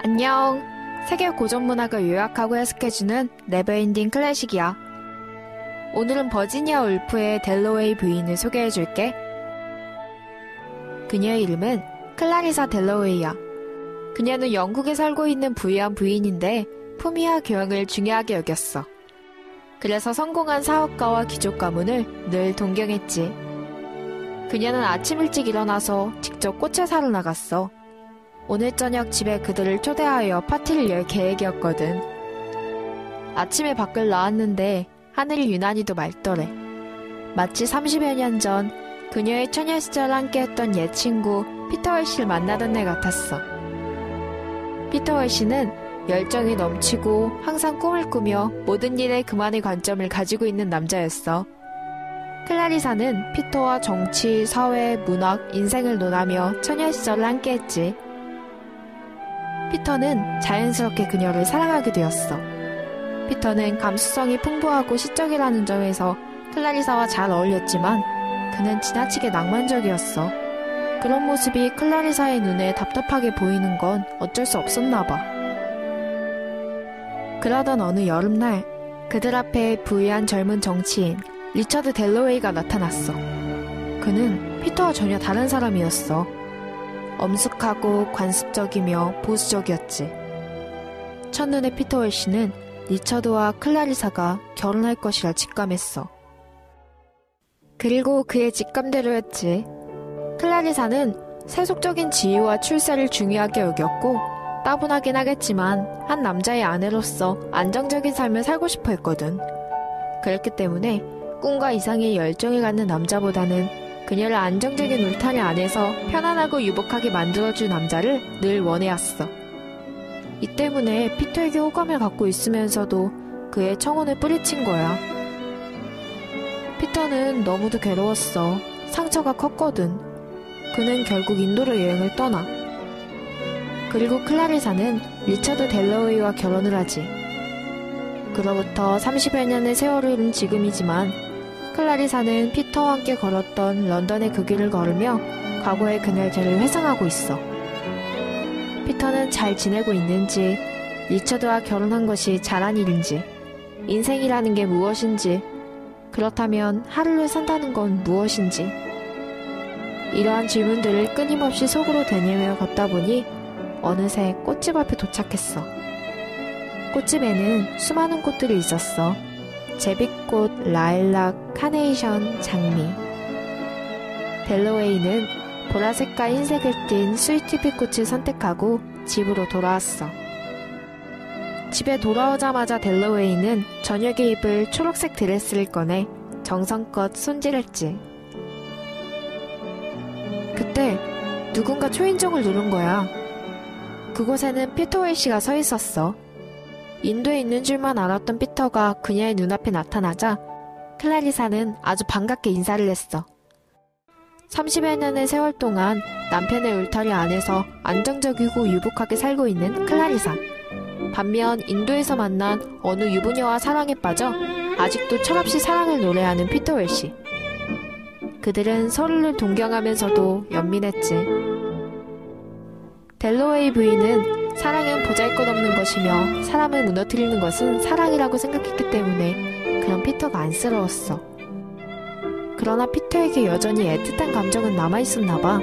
안녕. 세계 고전문학을 요약하고 해석해주는 네버엔딩 클래식이야. 오늘은 버지니아 울프의 델러웨이 부인을 소개해줄게. 그녀의 이름은 클라리사 델러웨이야. 그녀는 영국에 살고 있는 부유한 부인인데 품위와 교양을 중요하게 여겼어. 그래서 성공한 사업가와 귀족 가문을 늘 동경했지. 그녀는 아침 일찍 일어나서 직접 꽃을 사러 나갔어. 오늘 저녁 집에 그들을 초대하여 파티를 열 계획이었거든. 아침에 밖을 나왔는데 하늘이 유난히도 맑더래. 마치 30여 년 전 그녀의 처녀 시절 함께했던 옛 친구 피터 월시를 만나던 날 같았어. 피터 월시는 열정이 넘치고 항상 꿈을 꾸며 모든 일에 그만의 관점을 가지고 있는 남자였어. 클라리사는 피터와 정치, 사회, 문학, 인생을 논하며 처녀 시절을 함께했지. 피터는 자연스럽게 그녀를 사랑하게 되었어. 피터는 감수성이 풍부하고 시적이라는 점에서 클라리사와 잘 어울렸지만 그는 지나치게 낭만적이었어. 그런 모습이 클라리사의 눈에 답답하게 보이는 건 어쩔 수 없었나 봐. 그러던 어느 여름날 그들 앞에 부유한 젊은 정치인 리처드 델러웨이가 나타났어. 그는 피터와 전혀 다른 사람이었어. 엄숙하고 관습적이며 보수적이었지. 첫눈에 피터 월시는 리처드와 클라리사가 결혼할 것이라 직감했어. 그리고 그의 직감대로였지. 클라리사는 세속적인 지위와 출세를 중요하게 여겼고 따분하긴 하겠지만 한 남자의 아내로서 안정적인 삶을 살고 싶어 했거든. 그렇기 때문에 꿈과 이상의 열정을 갖는 남자보다는 그녀를 안정적인 울타리 안에서 편안하고 유복하게 만들어줄 남자를 늘 원해왔어. 이 때문에 피터에게 호감을 갖고 있으면서도 그의 청혼을 뿌리친 거야. 피터는 너무도 괴로웠어. 상처가 컸거든. 그는 결국 인도로 여행을 떠나. 그리고 클라리사는 리처드 델러웨이와 결혼을 하지. 그로부터 30여 년의 세월을 흐른 지금이지만 클라리사는 피터와 함께 걸었던 런던의 그 길을 걸으며 과거의 그날들을 회상하고 있어. 피터는 잘 지내고 있는지, 리처드와 결혼한 것이 잘한 일인지, 인생이라는 게 무엇인지, 그렇다면 하루를 산다는 건 무엇인지. 이러한 질문들을 끊임없이 속으로 되뇌며 걷다 보니 어느새 꽃집 앞에 도착했어. 꽃집에는 수많은 꽃들이 있었어. 제비꽃, 라일락, 카네이션, 장미. 델러웨이는 보라색과 흰색을 띤 스위트피 꽃을 선택하고 집으로 돌아왔어. 집에 돌아오자마자 델러웨이는 저녁에 입을 초록색 드레스를 꺼내 정성껏 손질했지. 그때 누군가 초인종을 누른 거야. 그곳에는 피터 월시가 서 있었어. 인도에 있는 줄만 알았던 피터가 그녀의 눈앞에 나타나자 클라리사는 아주 반갑게 인사를 했어. 30여 년의 세월 동안 남편의 울타리 안에서 안정적이고 유복하게 살고 있는 클라리사. 반면 인도에서 만난 어느 유부녀와 사랑에 빠져 아직도 철없이 사랑을 노래하는 피터 월시. 그들은 서로를 동경하면서도 연민했지. 델러웨이 부인은 사랑은 보잘것없는 것이며 사람을 무너뜨리는 것은 사랑이라고 생각했기 때문에 그런 피터가 안쓰러웠어. 그러나 피터에게 여전히 애틋한 감정은 남아있었나 봐.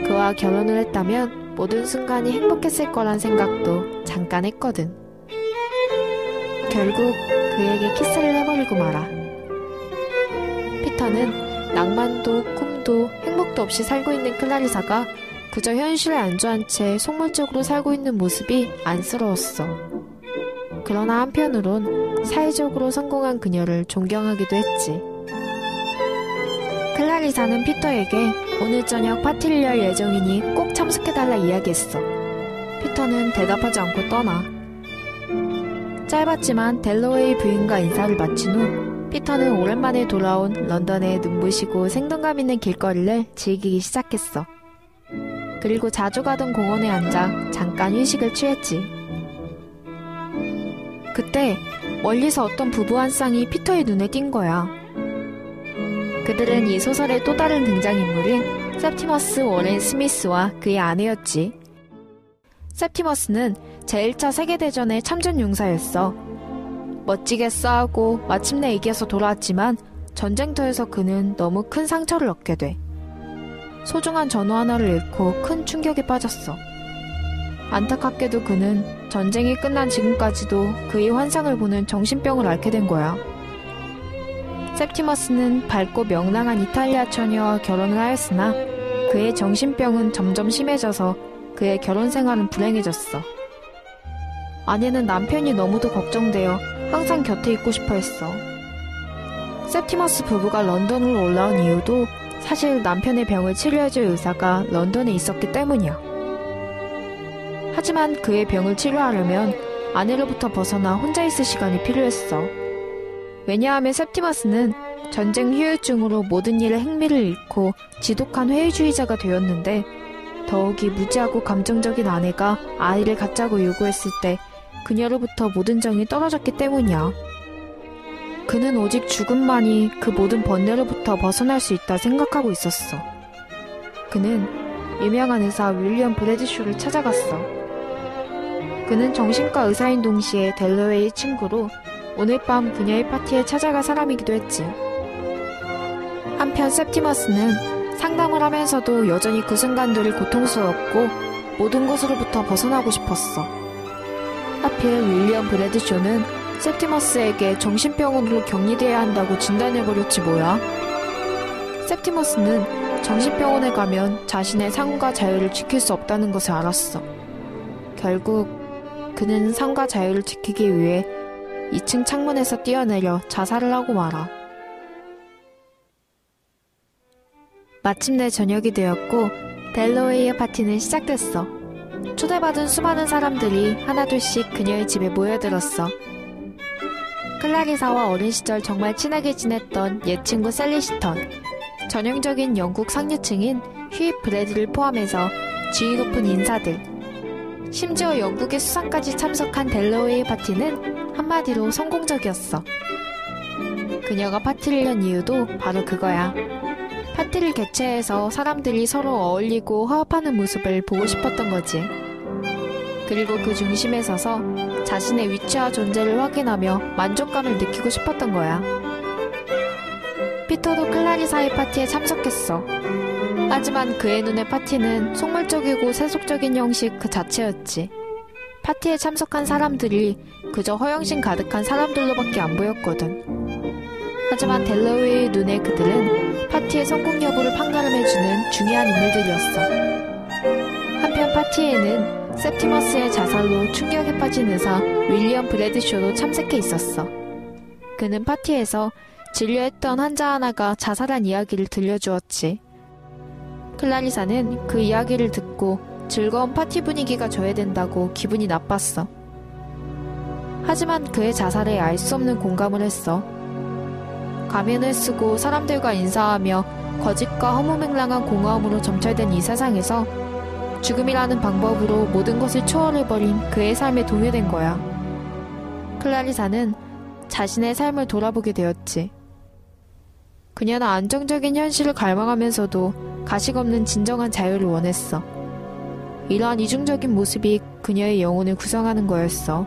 그와 결혼을 했다면 모든 순간이 행복했을 거란 생각도 잠깐 했거든. 결국 그에게 키스를 해버리고 말아. 피터는 낭만도 꿈도 행복도 없이 살고 있는 클라리사가 그저 현실에 안주한 채 속물적으로 살고 있는 모습이 안쓰러웠어. 그러나 한편으론 사회적으로 성공한 그녀를 존경하기도 했지. 클라리사는 피터에게 오늘 저녁 파티를 열 예정이니 꼭 참석해달라 이야기했어. 피터는 대답하지 않고 떠나. 짧았지만 델러웨이 부인과 인사를 마친 후 피터는 오랜만에 돌아온 런던의 눈부시고 생동감 있는 길거리를 즐기기 시작했어. 그리고 자주 가던 공원에 앉아 잠깐 휴식을 취했지. 그때 멀리서 어떤 부부 한 쌍이 피터의 눈에 띈 거야. 그들은 이 소설의 또 다른 등장인물인 셉티머스 워렌 스미스와 그의 아내였지. septimus는 제1차 세계대전의 참전 용사였어. 멋지게 싸우고 마침내 이겨서 돌아왔지만 전쟁터에서 그는 너무 큰 상처를 얻게 돼. 소중한 전우 하나를 잃고 큰 충격에 빠졌어. 안타깝게도 그는 전쟁이 끝난 지금까지도 그의 환상을 보는 정신병을 앓게 된 거야. septimus는 밝고 명랑한 이탈리아 처녀와 결혼을 하였으나 그의 정신병은 점점 심해져서 그의 결혼 생활은 불행해졌어. 아내는 남편이 너무도 걱정되어 항상 곁에 있고 싶어 했어. septimus 부부가 런던으로 올라온 이유도 사실 남편의 병을 치료해줄 의사가 런던에 있었기 때문이야. 하지만 그의 병을 치료하려면 아내로부터 벗어나 혼자 있을 시간이 필요했어. 왜냐하면 septimus는 전쟁 후유증으로 모든 일에 흥미를 잃고 지독한 회의주의자가 되었는데 더욱이 무지하고 감정적인 아내가 아이를 갖자고 요구했을 때 그녀로부터 모든 정이 떨어졌기 때문이야. 그는 오직 죽음만이 그 모든 번뇌로부터 벗어날 수 있다 생각하고 있었어. 그는 유명한 의사 윌리엄 브래드쇼를 찾아갔어. 그는 정신과 의사인 동시에 델러웨이의 친구로 오늘 밤 그녀의 파티에 찾아갈 사람이기도 했지. 한편 septimus는 상담을 하면서도 여전히 그 순간들이 고통스러웠고 모든 것으로부터 벗어나고 싶었어. 하필 윌리엄 브래드쇼는 septimus에게 정신병원으로 격리되어야 한다고 진단해버렸지 뭐야. septimus는 정신병원에 가면 자신의 삶과 자유를 지킬 수 없다는 것을 알았어. 결국 그는 삶과 자유를 지키기 위해 2층 창문에서 뛰어내려 자살을 하고 말아. 마침내 저녁이 되었고 델러웨이의 파티는 시작됐어. 초대받은 수많은 사람들이 하나둘씩 그녀의 집에 모여들었어. 클라리사와 어린 시절 정말 친하게 지냈던 옛 친구 셀리 시턴, 전형적인 영국 상류층인 휴입 브래드를 포함해서 지위 높은 인사들, 심지어 영국의 수상까지 참석한 델러웨이 파티는 한마디로 성공적이었어. 그녀가 파티를 연 이유도 바로 그거야. 파티를 개최해서 사람들이 서로 어울리고 화합하는 모습을 보고 싶었던 거지. 그리고 그 중심에 서서 자신의 위치와 존재를 확인하며 만족감을 느끼고 싶었던 거야. 피터도 클라리사의 파티에 참석했어. 하지만 그의 눈에 파티는 속물적이고 세속적인 형식 그 자체였지. 파티에 참석한 사람들이 그저 허영심 가득한 사람들로밖에 안 보였거든. 하지만 델러웨이의 눈에 그들은 파티의 성공 여부를 판가름해주는 중요한 인물들이었어. 한편 파티에는 septimus의 자살로 충격에 빠진 의사 윌리엄 브래드쇼도 참석해 있었어. 그는 파티에서 진료했던 환자 하나가 자살한 이야기를 들려주었지. 클라리사는 그 이야기를 듣고 즐거운 파티 분위기가 저해된다고 기분이 나빴어. 하지만 그의 자살에 알 수 없는 공감을 했어. 가면을 쓰고 사람들과 인사하며 거짓과 허무맹랑한 공허함으로 점철된 이 세상에서 죽음이라는 방법으로 모든 것을 초월해버린 그의 삶에 동요된 거야. 클라리사는 자신의 삶을 돌아보게 되었지. 그녀는 안정적인 현실을 갈망하면서도 가식없는 진정한 자유를 원했어. 이러한 이중적인 모습이 그녀의 영혼을 구성하는 거였어.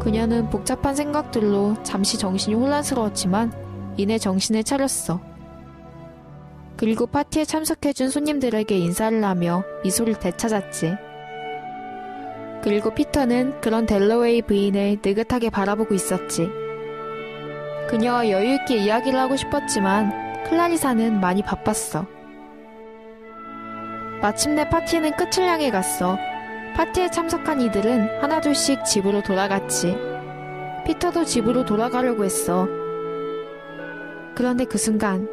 그녀는 복잡한 생각들로 잠시 정신이 혼란스러웠지만 이내 정신을 차렸어. 그리고 파티에 참석해준 손님들에게 인사를 하며 미소를 되찾았지. 그리고 피터는 그런 델러웨이 부인을 느긋하게 바라보고 있었지. 그녀와 여유있게 이야기를 하고 싶었지만 클라리사는 많이 바빴어. 마침내 파티는 끝을 향해 갔어. 파티에 참석한 이들은 하나둘씩 집으로 돌아갔지. 피터도 집으로 돌아가려고 했어. 그런데 그 순간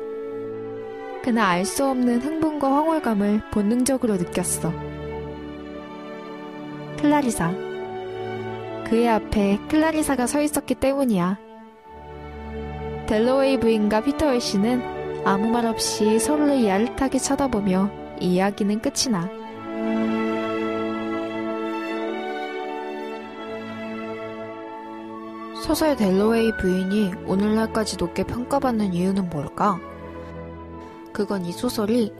그는 알 수 없는 흥분과 황홀감을 본능적으로 느꼈어. 클라리사. 그의 앞에 클라리사가 서 있었기 때문이야. 델러웨이 부인과 피터 웰시는 아무 말 없이 서로를 야릇하게 쳐다보며 이 이야기는 끝이 나. 소설 델러웨이 부인이 오늘날까지 높게 평가받는 이유는 뭘까? 그건 이 소설이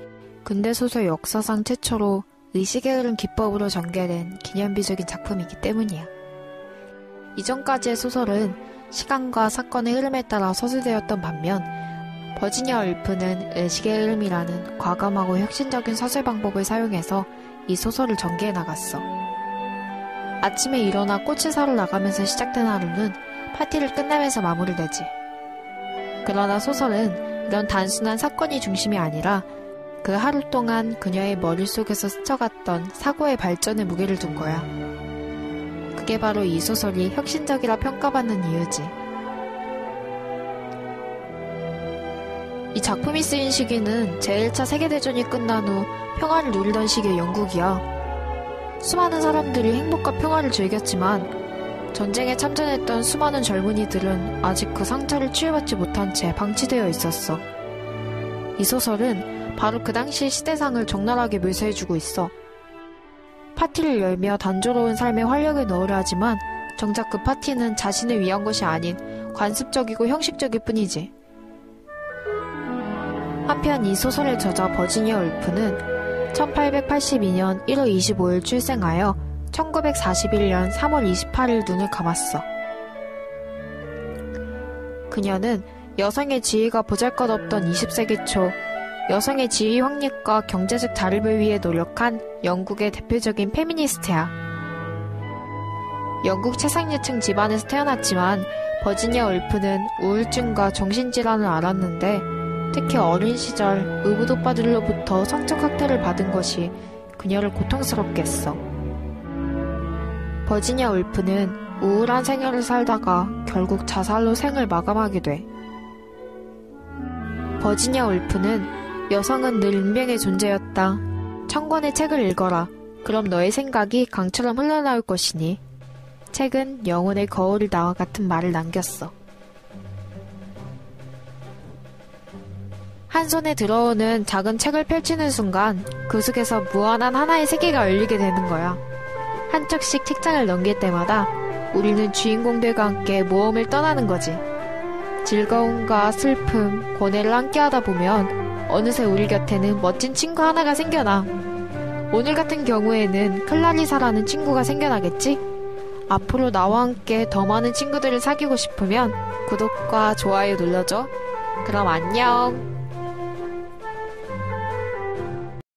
근대소설 역사상 최초로 의식의 흐름 기법으로 전개된 기념비적인 작품이기 때문이야. 이전까지의 소설은 시간과 사건의 흐름에 따라 서술되었던 반면 버지니아 울프는 의식의 흐름이라는 과감하고 혁신적인 서술 방법을 사용해서 이 소설을 전개해 나갔어. 아침에 일어나 꽃을 사러 나가면서 시작된 하루는 파티를 끝내면서 마무리되지. 그러나 소설은 이런 단순한 사건이 중심이 아니라 그 하루 동안 그녀의 머릿속에서 스쳐갔던 사고의 발전에 무게를 둔 거야. 그게 바로 이 소설이 혁신적이라 평가받는 이유지. 이 작품이 쓰인 시기는 제1차 세계대전이 끝난 후 평화를 누리던 시기의 영국이야. 수많은 사람들이 행복과 평화를 즐겼지만 전쟁에 참전했던 수많은 젊은이들은 아직 그 상처를 치유받지 못한 채 방치되어 있었어. 이 소설은 바로 그 당시 시대상을 적나라하게 묘사해주고 있어. 파티를 열며 단조로운 삶에 활력을 넣으려 하지만 정작 그 파티는 자신을 위한 것이 아닌 관습적이고 형식적일 뿐이지. 한편 이 소설의 저자 버지니아 울프는 1882년 1월 25일 출생하여 1941년 3월 28일 눈을 감았어. 그녀는 여성의 지위가 보잘것없던 20세기 초 여성의 지위 확립과 경제적 자립을 위해 노력한 영국의 대표적인 페미니스트야. 영국 최상류층 집안에서 태어났지만 버지니아 울프는 우울증과 정신질환을 앓았는데 특히 어린 시절 의붓오빠들로부터 성적 학대를 받은 것이 그녀를 고통스럽게 했어. 버지니아 울프는 우울한 생활을 살다가 결국 자살로 생을 마감하게 돼. 버지니아 울프는 여성은 늘 운명의 존재였다. 1000권의 책을 읽어라. 그럼 너의 생각이 강처럼 흘러나올 것이니. 책은 영혼의 거울을 나와 같은 말을 남겼어. 한 손에 들어오는 작은 책을 펼치는 순간 그 속에서 무한한 하나의 세계가 열리게 되는 거야. 한 쪽씩 책장을 넘길 때마다 우리는 주인공들과 함께 모험을 떠나는 거지. 즐거움과 슬픔, 고뇌를 함께 하다 보면 어느새 우리 곁에는 멋진 친구 하나가 생겨나. 오늘 같은 경우에는 클라리사라는 친구가 생겨나겠지? 앞으로 나와 함께 더 많은 친구들을 사귀고 싶으면 구독과 좋아요 눌러줘. 그럼 안녕.